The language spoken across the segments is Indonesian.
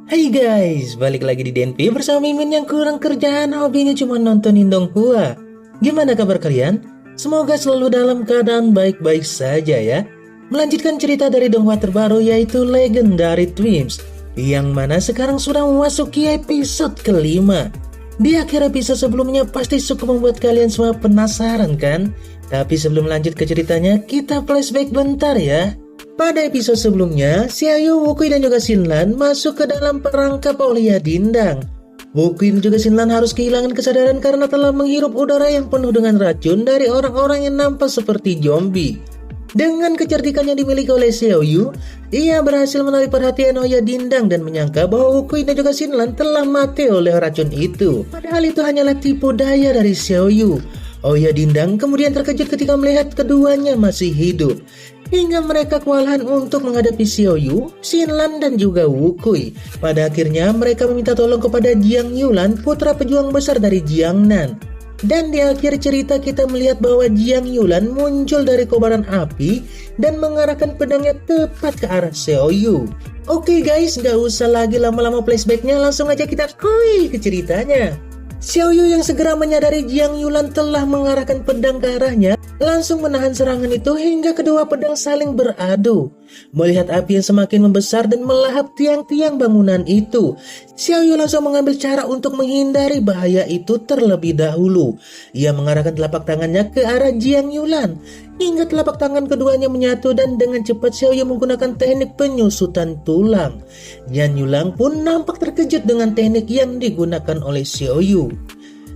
Hai guys, balik lagi di DNP bersama Mimin yang kurang kerjaan, hobinya cuma nontonin Donghua. Gimana kabar kalian? Semoga selalu dalam keadaan baik-baik saja ya. Melanjutkan cerita dari Donghua terbaru yaitu Legendary Twins, yang mana sekarang sudah memasuki episode kelima. Di akhir episode sebelumnya pasti cukup membuat kalian semua penasaran kan? Tapi sebelum lanjut ke ceritanya, kita flashback bentar ya. Pada episode sebelumnya, Xiaoyu, Wukui dan juga Xinlan masuk ke dalam perangkap Olia Dindang. Wukui dan juga Xinlan harus kehilangan kesadaran karena telah menghirup udara yang penuh dengan racun dari orang-orang yang nampak seperti zombie. Dengan kecerdikan yang dimiliki oleh Xiaoyu, ia berhasil menarik perhatian Oya Dindang dan menyangka bahwa Wukui dan juga Xinlan telah mati oleh racun itu. Padahal itu hanyalah tipu daya dari Xiaoyu. Oya Dindang kemudian terkejut ketika melihat keduanya masih hidup. Hingga mereka kewalahan untuk menghadapi Xiaoyu, Xinlan dan juga Wukui. Pada akhirnya mereka meminta tolong kepada Jiang Yulan, putra pejuang besar dari Jiangnan. Dan di akhir cerita kita melihat bahwa Jiang Yulan muncul dari kobaran api dan mengarahkan pedangnya tepat ke arah Xiaoyu. Oke guys, gak usah lagi lama-lama flashbacknya, langsung aja kita kuy ke ceritanya. Xiaoyu yang segera menyadari Jiang Yulan telah mengarahkan pedang ke arahnya, langsung menahan serangan itu hingga kedua pedang saling beradu. Melihat api yang semakin membesar dan melahap tiang-tiang bangunan itu, Xiaoyu langsung mengambil cara untuk menghindari bahaya itu terlebih dahulu. Ia mengarahkan telapak tangannya ke arah Jiang Yulan, hingga telapak tangan keduanya menyatu dan dengan cepat Xiaoyu menggunakan teknik penyusutan tulang. Jiang Yulan pun nampak terkejut dengan teknik yang digunakan oleh Xiaoyu.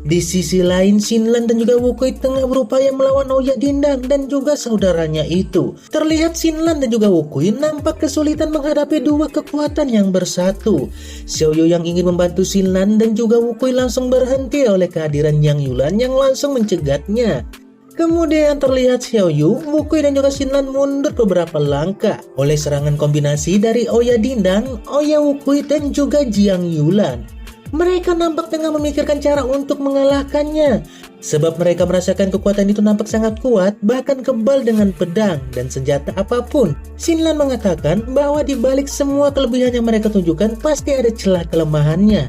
Di sisi lain, Xinlan dan juga Wukui tengah berupaya melawan Oya Dindang dan juga saudaranya itu. Terlihat Xinlan dan juga Wukui nampak kesulitan menghadapi dua kekuatan yang bersatu. Xiaoyu yang ingin membantu Xinlan dan juga Wukui langsung berhenti oleh kehadiran Jiang Yulan yang langsung mencegatnya. Kemudian terlihat Xiaoyu, Wukui dan juga Xinlan mundur beberapa langkah oleh serangan kombinasi dari Oya Dindang, Oya Wukui dan juga Jiang Yulan. Mereka nampak tengah memikirkan cara untuk mengalahkannya, sebab mereka merasakan kekuatan itu nampak sangat kuat, bahkan kebal dengan pedang dan senjata apapun. Xinlan mengatakan bahwa di balik semua kelebihan yang mereka tunjukkan pasti ada celah kelemahannya.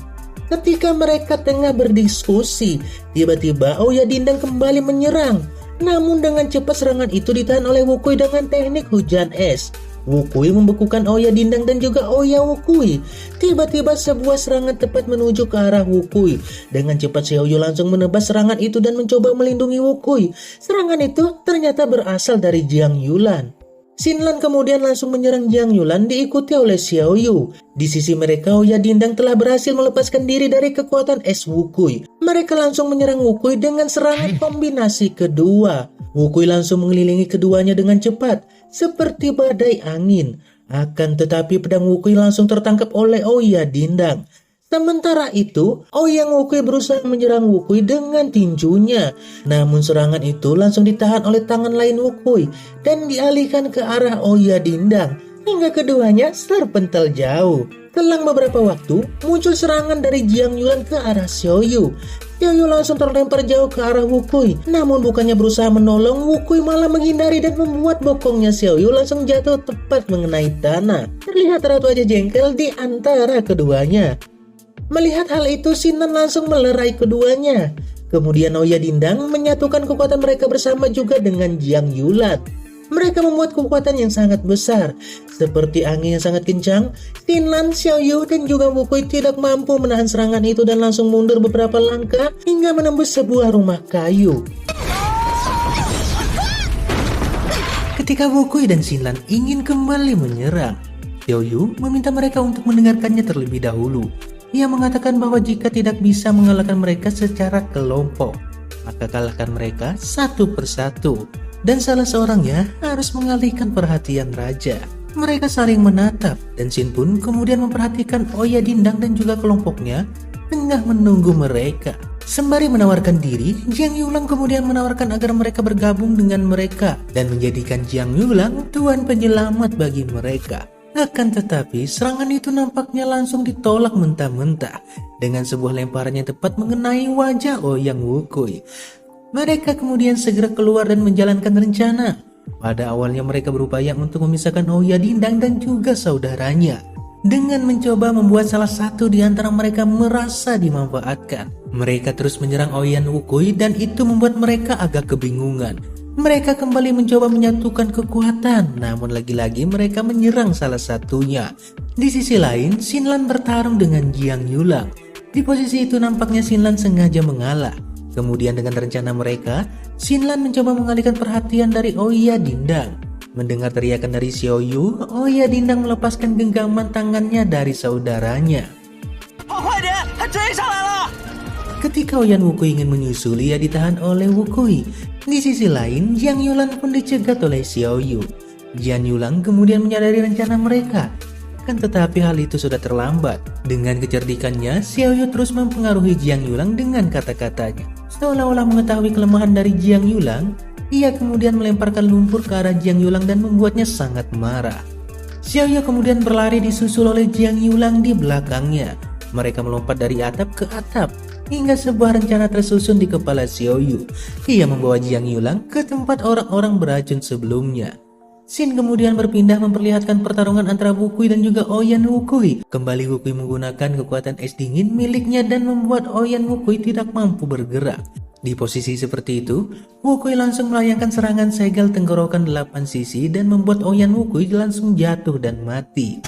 Ketika mereka tengah berdiskusi, tiba-tiba Oya Dindang kembali menyerang. Namun dengan cepat serangan itu ditahan oleh Wukui dengan teknik hujan es. Wukui membekukan Oya Dindang dan juga Oya Wukui. Tiba-tiba sebuah serangan tepat menuju ke arah Wukui. Dengan cepat Xiaoyu langsung menebas serangan itu dan mencoba melindungi Wukui. Serangan itu ternyata berasal dari Jiang Yulan. Xinlan kemudian langsung menyerang Jiang Yulan diikuti oleh Xiaoyu. Di sisi mereka, Oya Dindang telah berhasil melepaskan diri dari kekuatan es Wukui. Mereka langsung menyerang Wukui dengan serangan kombinasi kedua. Wukui langsung mengelilingi keduanya dengan cepat, seperti badai angin. Akan tetapi pedang Wukui langsung tertangkap oleh Oya Dindang. Sementara itu, Ouyang Wukui berusaha menyerang Wukui dengan tinjunya. Namun serangan itu langsung ditahan oleh tangan lain Wukui dan dialihkan ke arah Oya Dindang, hingga keduanya terpental jauh. Selang beberapa waktu, muncul serangan dari Jiang Yulan ke arah Xiaoyu. Xiaoyu langsung terlempar jauh ke arah Wukui. Namun bukannya berusaha menolong, Wukui malah menghindari dan membuat bokongnya Xiaoyu langsung jatuh tepat mengenai tanah. Terlihat Ratu Aja jengkel di antara keduanya. Melihat hal itu, Xinlan langsung melerai keduanya. Kemudian Oya Dindang menyatukan kekuatan mereka bersama juga dengan Jiang Yulan. Mereka membuat kekuatan yang sangat besar. Seperti angin yang sangat kencang, Xinlan, Xiaoyu, dan juga Wukui tidak mampu menahan serangan itu dan langsung mundur beberapa langkah hingga menembus sebuah rumah kayu. Ketika Wukui dan Xinlan ingin kembali menyerang, Xiaoyu meminta mereka untuk mendengarkannya terlebih dahulu. Ia mengatakan bahwa jika tidak bisa mengalahkan mereka secara kelompok, maka kalahkan mereka satu persatu. Dan salah seorangnya harus mengalihkan perhatian raja. Mereka saling menatap dan Xin pun kemudian memperhatikan Oya Dindang dan juga kelompoknya tengah menunggu mereka. Sembari menawarkan diri, Jiang Yulan kemudian menawarkan agar mereka bergabung dengan mereka dan menjadikan Jiang Yulan tuan penyelamat bagi mereka. Akan tetapi serangan itu nampaknya langsung ditolak mentah-mentah dengan sebuah lemparan yang tepat mengenai wajah Ouyang Wukui. Mereka kemudian segera keluar dan menjalankan rencana. Pada awalnya mereka berupaya untuk memisahkan Oya Dindang dan juga saudaranya. dengan mencoba membuat salah satu di antara mereka merasa dimanfaatkan. Mereka terus menyerang Oyan Wukui dan itu membuat mereka agak kebingungan. Mereka kembali mencoba menyatukan kekuatan, namun lagi-lagi mereka menyerang salah satunya. Di sisi lain, Xinlan bertarung dengan Jiang Yulang. Di posisi itu nampaknya Xinlan sengaja mengalah. Kemudian dengan rencana mereka, Xinlan mencoba mengalihkan perhatian dari Oya Dindang. Mendengar teriakan dari Xiaoyu, Oya Dindang melepaskan genggaman tangannya dari saudaranya. Ketika Oyan Wukui ingin menyusul, ia ditahan oleh Wukui. Di sisi lain, Jiang Yulang pun dicegat oleh Xiaoyu. Jiang Yulang kemudian menyadari rencana mereka. Kan tetapi hal itu sudah terlambat. Dengan kecerdikannya, Xiaoyu terus mempengaruhi Jiang Yulang dengan kata-katanya. Seolah-olah mengetahui kelemahan dari Jiang Yulang, ia kemudian melemparkan lumpur ke arah Jiang Yulang dan membuatnya sangat marah. Xiaoyu kemudian berlari disusul oleh Jiang Yulang di belakangnya. Mereka melompat dari atap ke atap, hingga sebuah rencana tersusun di kepala Xiaoyu. Ia membawa Jiang Yulang ke tempat orang-orang beracun sebelumnya. Xin kemudian berpindah memperlihatkan pertarungan antara Wukui dan juga Oyan Wukui. Kembali Wukui menggunakan kekuatan es dingin miliknya dan membuat Oyan Wukui tidak mampu bergerak. Di posisi seperti itu, Wukui langsung melayangkan serangan segel tenggorokan 8 sisi dan membuat Oyan Wukui langsung jatuh dan mati.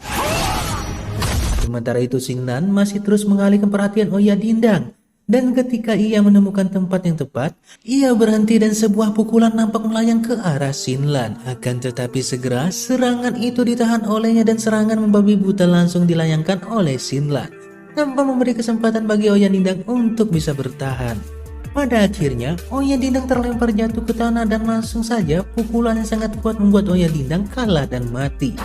Sementara itu Xinlan masih terus mengalihkan perhatian Oya Dindang. Dan ketika ia menemukan tempat yang tepat, ia berhenti dan sebuah pukulan nampak melayang ke arah Xinlan. Akan tetapi segera serangan itu ditahan olehnya dan serangan membabi buta langsung dilayangkan oleh Xinlan, tanpa memberi kesempatan bagi Oya Dindang untuk bisa bertahan. Pada akhirnya, Oya Dindang terlempar jatuh ke tanah dan langsung saja pukulan yang sangat kuat membuat Oya Dindang kalah dan mati.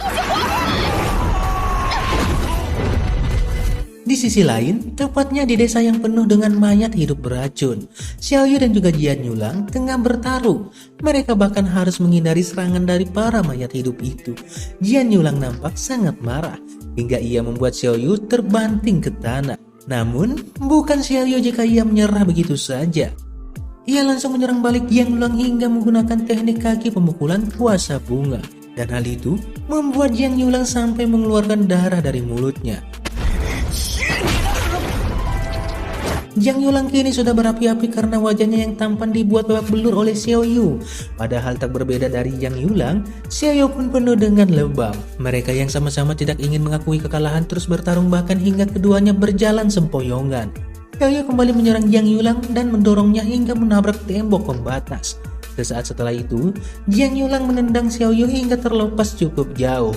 Di sisi lain, tepatnya di desa yang penuh dengan mayat hidup beracun, Xiaoyu dan juga Jian Yulang tengah bertarung. Mereka bahkan harus menghindari serangan dari para mayat hidup itu. Jian Yulang nampak sangat marah, hingga ia membuat Xiaoyu terbanting ke tanah. Namun, bukan Xiaoyu jika ia menyerah begitu saja. Ia langsung menyerang balik Jian Yulang hingga menggunakan teknik kaki pemukulan kuasa bunga. Dan hal itu membuat Jian Yulang sampai mengeluarkan darah dari mulutnya. Jiang Yulang kini sudah berapi-api karena wajahnya yang tampan dibuat babak belur oleh Xiaoyu. Padahal tak berbeda dari Jiang Yulang, Xiaoyu pun penuh dengan lebam. Mereka yang sama-sama tidak ingin mengakui kekalahan terus bertarung bahkan hingga keduanya berjalan sempoyongan. Xiaoyu kembali menyerang Jiang Yulang dan mendorongnya hingga menabrak tembok pembatas. Sesaat setelah itu, Jiang Yulang menendang Xiaoyu hingga terlepas cukup jauh.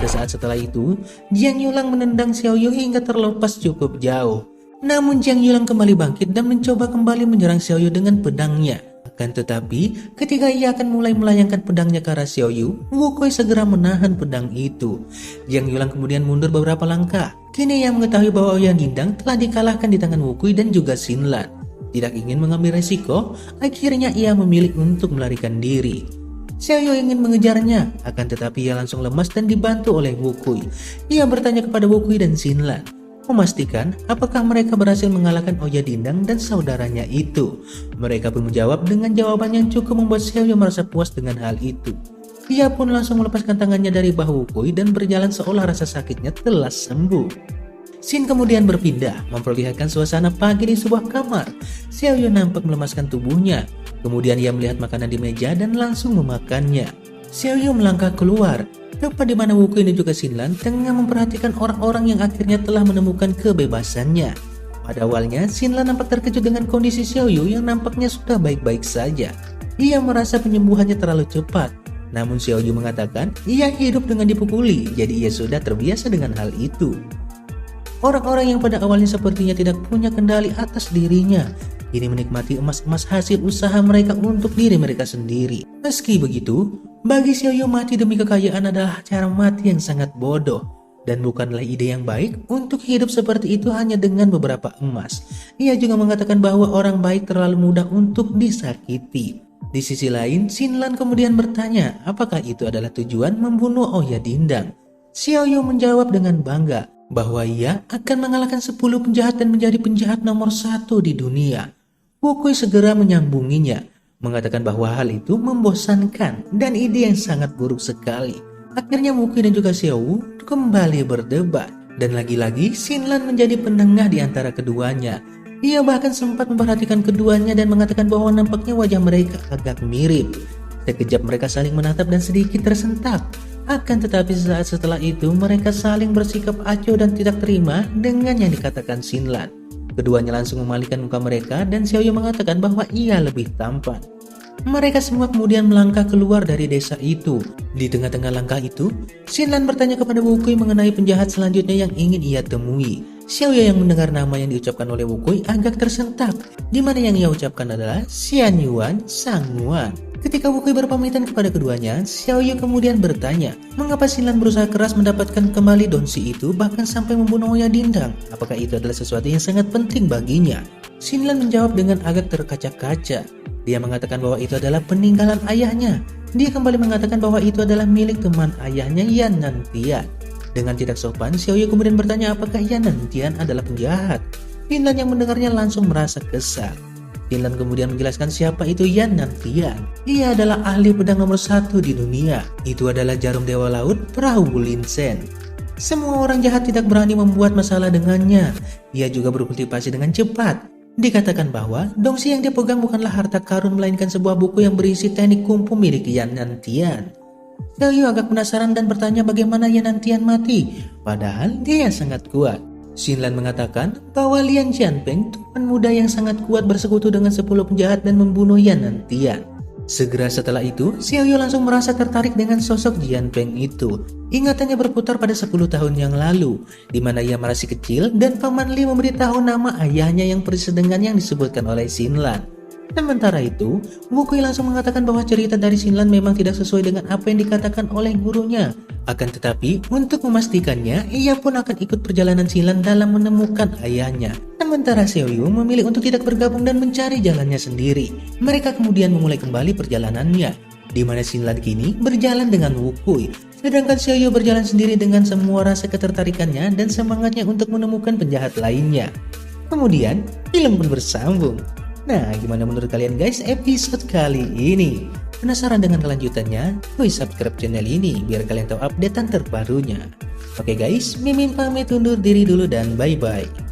Sesaat setelah itu, Jiang Yulang menendang Xiaoyu hingga terlepas cukup jauh. Namun Jiang Yulang kembali bangkit dan mencoba kembali menyerang Xiaoyu dengan pedangnya. Akan tetapi, ketika ia akan mulai melayangkan pedangnya ke arah Xiaoyu, Wukui segera menahan pedang itu. Jiang Yulang kemudian mundur beberapa langkah. Kini ia mengetahui bahwa Oyan Dindang telah dikalahkan di tangan Wukui dan juga Xinlan. Tidak ingin mengambil resiko, akhirnya ia memilih untuk melarikan diri. Xiaoyu ingin mengejarnya, akan tetapi ia langsung lemas dan dibantu oleh Wukui. Ia bertanya kepada Wukui dan Xinlan, memastikan apakah mereka berhasil mengalahkan Oya Dindang dan saudaranya itu. Mereka pun menjawab dengan jawaban yang cukup membuat Xiaoyu merasa puas dengan hal itu. Ia pun langsung melepaskan tangannya dari bahu Wukui dan berjalan seolah rasa sakitnya telah sembuh. Xin kemudian berpindah, memperlihatkan suasana pagi di sebuah kamar. Xiaoyu nampak melemaskan tubuhnya. Kemudian ia melihat makanan di meja dan langsung memakannya. Xiaoyu melangkah keluar, tepat di mana Wukui dan juga Xinlan tengah memperhatikan orang-orang yang akhirnya telah menemukan kebebasannya. Pada awalnya, Xinlan nampak terkejut dengan kondisi Xiaoyu yang nampaknya sudah baik-baik saja. Ia merasa penyembuhannya terlalu cepat. Namun Xiaoyu mengatakan ia hidup dengan dipukuli, jadi ia sudah terbiasa dengan hal itu. Orang-orang yang pada awalnya sepertinya tidak punya kendali atas dirinya, kini menikmati emas-emas hasil usaha mereka untuk diri mereka sendiri. Meski begitu, bagi Xiaoyu mati demi kekayaan adalah cara mati yang sangat bodoh. Dan bukanlah ide yang baik untuk hidup seperti itu hanya dengan beberapa emas. Ia juga mengatakan bahwa orang baik terlalu mudah untuk disakiti. Di sisi lain, Xinlan kemudian bertanya apakah itu adalah tujuan membunuh Oya Dindang. Xiaoyu menjawab dengan bangga bahwa ia akan mengalahkan 10 penjahat dan menjadi penjahat nomor 1 di dunia. Wukui segera menyambunginya, mengatakan bahwa hal itu membosankan dan ide yang sangat buruk sekali. Akhirnya Wukui dan juga Xiaoyu kembali berdebat. Dan lagi-lagi Xinlan menjadi penengah di antara keduanya. Ia bahkan sempat memperhatikan keduanya dan mengatakan bahwa nampaknya wajah mereka agak mirip. Sekejap mereka saling menatap dan sedikit tersentak. Akan tetapi saat setelah itu mereka saling bersikap acuh dan tidak terima dengan yang dikatakan Xinlan. Keduanya langsung memalingkan muka mereka dan Xiaoyu mengatakan bahwa ia lebih tampan. Mereka semua kemudian melangkah keluar dari desa itu. Di tengah-tengah langkah itu, Xinlan bertanya kepada Wukui mengenai penjahat selanjutnya yang ingin ia temui. Xiaoyu yang mendengar nama yang diucapkan oleh Wukui agak tersentak, di mana yang ia ucapkan adalah Xian Yuan Sangguan. Ketika Wukui berpamitan kepada keduanya, Xiaoyu kemudian bertanya, mengapa Xinlan berusaha keras mendapatkan kembali donsi itu bahkan sampai membunuh Oya Dindang? Apakah itu adalah sesuatu yang sangat penting baginya? Xinlan menjawab dengan agak terkaca-kaca. Dia mengatakan bahwa itu adalah peninggalan ayahnya. Dia kembali mengatakan bahwa itu adalah milik teman ayahnya, Yan Nantian. Dengan tidak sopan, Xiaoyu kemudian bertanya apakah Yan Nantian adalah penjahat. Xinlan yang mendengarnya langsung merasa kesal. Xinlan kemudian menjelaskan siapa itu Yan Nantian. Ia adalah ahli pedang nomor 1 di dunia. Itu adalah jarum dewa laut perahu Linsen. Semua orang jahat tidak berani membuat masalah dengannya. Ia juga berkultivasi dengan cepat. Dikatakan bahwa dongsi yang dia pegang bukanlah harta karun melainkan sebuah buku yang berisi teknik kungfu milik Yan Nantian. Xiaoyu agak penasaran dan bertanya bagaimana Yan Nantian mati, padahal dia sangat kuat. Xinlan mengatakan bahwa Lian Qianpeng, tuan muda yang sangat kuat, bersekutu dengan 10 penjahat dan membunuh Yan Nantian. Segera setelah itu, Xiaoyu langsung merasa tertarik dengan sosok Jianpeng itu. Ingatannya berputar pada 10 tahun yang lalu, di mana ia masih kecil dan Paman Li memberitahu nama ayahnya yang persis dengan yang disebutkan oleh Xinlan. Sementara itu, Wukui langsung mengatakan bahwa cerita dari Xinlan memang tidak sesuai dengan apa yang dikatakan oleh gurunya. Akan tetapi, untuk memastikannya, ia pun akan ikut perjalanan Xinlan dalam menemukan ayahnya. Sementara Xiaoyu memilih untuk tidak bergabung dan mencari jalannya sendiri. Mereka kemudian memulai kembali perjalanannya, di mana Xinlan kini berjalan dengan Wukui, sedangkan Xiaoyu berjalan sendiri dengan semua rasa ketertarikannya dan semangatnya untuk menemukan penjahat lainnya. Kemudian, film pun bersambung. Nah, gimana menurut kalian guys episode kali ini? Penasaran dengan kelanjutannya? Woi, subscribe channel ini biar kalian tahu updatean terbarunya. Oke guys, Mimin pamit undur diri dulu dan bye-bye.